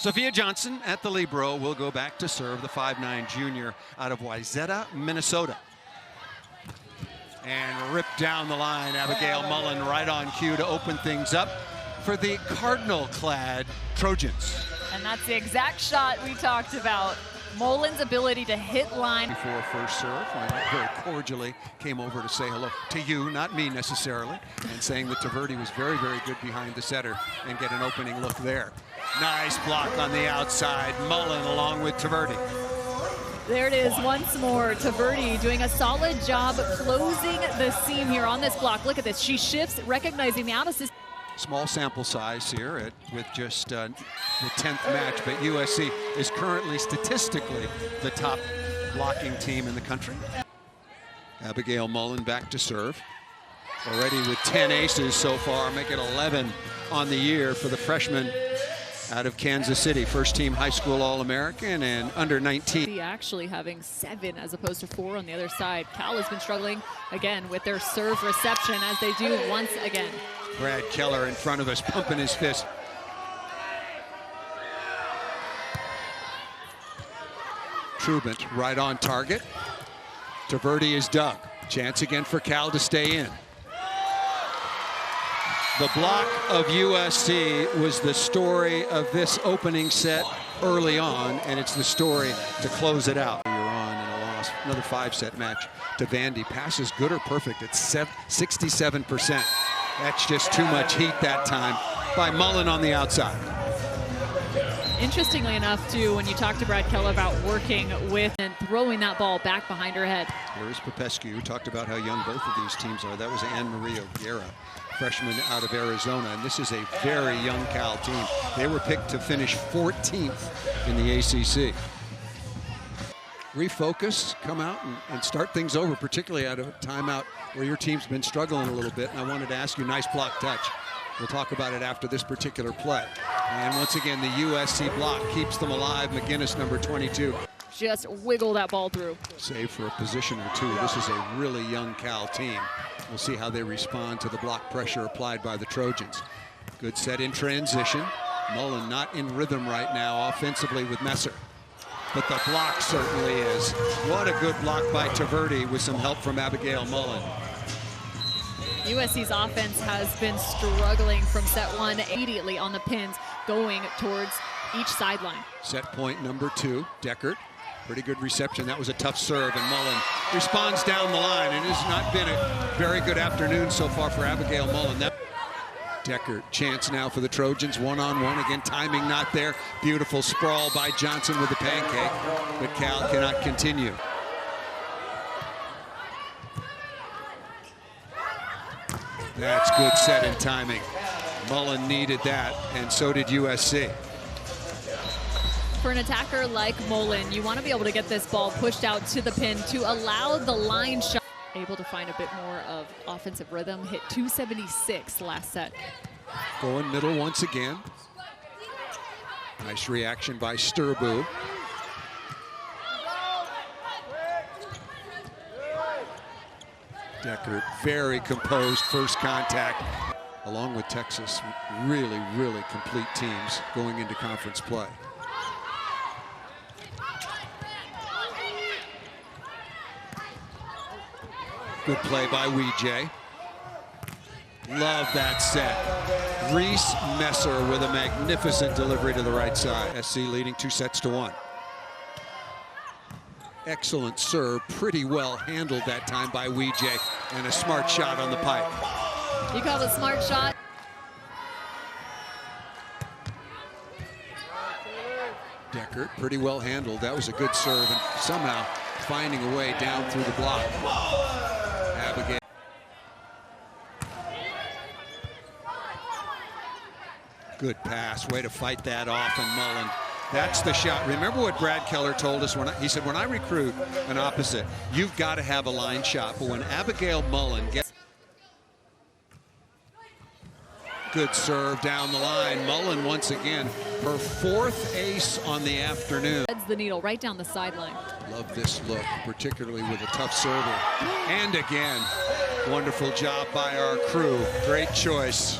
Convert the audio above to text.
Sophia Johnson at the libero will go back to serve, the 5'9" junior out of Wayzata, Minnesota. And ripped down the line, Abigail Mullen right on cue to open things up for the Cardinal-clad Trojans. And that's the exact shot we talked about. Mullen's ability to hit line. Before first serve, I very cordially came over to say hello to you, not me necessarily, and saying that Taverdi was very, very good behind the setter and get an opening look there. Nice block on the outside. Mullen along with Taverdi. There it is once more. Taverdi doing a solid job closing the seam here on this block. Look at this. She shifts, recognizing the out assist. Small sample size here with just the 10th match, but USC is currently statistically the top blocking team in the country. Abigail Mullen back to serve. Already with 10 aces so far, make it 11 on the year for the freshman out of Kansas City. First team high school All-American and under 19. Actually having 7 as opposed to 4 on the other side. Cal has been struggling again with their serve reception, as they do once again. Brad Keller in front of us, pumping his fist. Trubant right on target. Taverdi is dug. Chance again for Cal to stay in. The block of USC was the story of this opening set early on, and it's the story to close it out. You're on in a loss. Another 5-set match to Vandy. Passes good or perfect at 67%. That's just too much heat that time by Mullen on the outside. Interestingly enough, too, when you talk to Brad Keller about working with and throwing that ball back behind her head. Here's Popescu, who talked about how young both of these teams are. That was Anne-Marie O'Gara, freshman out of Arizona, and this is a very young Cal team. They were picked to finish 14th in the ACC. Refocus, come out and start things over, particularly out of a timeout where your team's been struggling a little bit. And I wanted to ask you, nice block touch. We'll talk about it after this particular play. And once again, the USC block keeps them alive. McGinnis, number 22. Just wiggle that ball through. Save for a position or two. This is a really young Cal team. We'll see how they respond to the block pressure applied by the Trojans. Good set in transition. Mullen not in rhythm right now offensively with Messer. But the block certainly is. What a good block by Taverdi with some help from Abigail Mullen. USC's offense has been struggling from set 1 immediately on the pins, going towards each sideline. Set point number 2, Deckert. Pretty good reception. That was a tough serve, and Mullen responds down the line. And it has not been a very good afternoon so far for Abigail Mullen. Deckert, chance now for the Trojans, one-on-one. Again, timing not there. Beautiful sprawl by Johnson with the pancake, but Cal cannot continue. That's good set and timing. Mullen needed that, and so did USC. For an attacker like Mullen, you want to be able to get this ball pushed out to the pin to allow the line shot. Able to find a bit more of offensive rhythm. Hit 276 last set. Going middle once again. Nice reaction by Sturbu. Deckert, very composed first contact. Along with Texas, really, really complete teams going into conference play. Good play by Weejay. Love that set. Reese Messer with a magnificent delivery to the right side. SC leading 2-1. Excellent serve, pretty well handled that time by Weejay, and a smart shot on the pipe. You call it a smart shot? Deckert, pretty well handled. That was a good serve, and somehow finding a way down through the block. Abigail. Good pass, way to fight that off, and Mullen. That's the shot. Remember what Brad Keller told us? He said, when I recruit an opposite, you've got to have a line shot. But when Abigail Mullen gets good serve down the line, Mullen once again, her 4th ace on the afternoon. Heads the needle right down the sideline. Love this look, particularly with a tough server. And again, wonderful job by our crew. Great choice.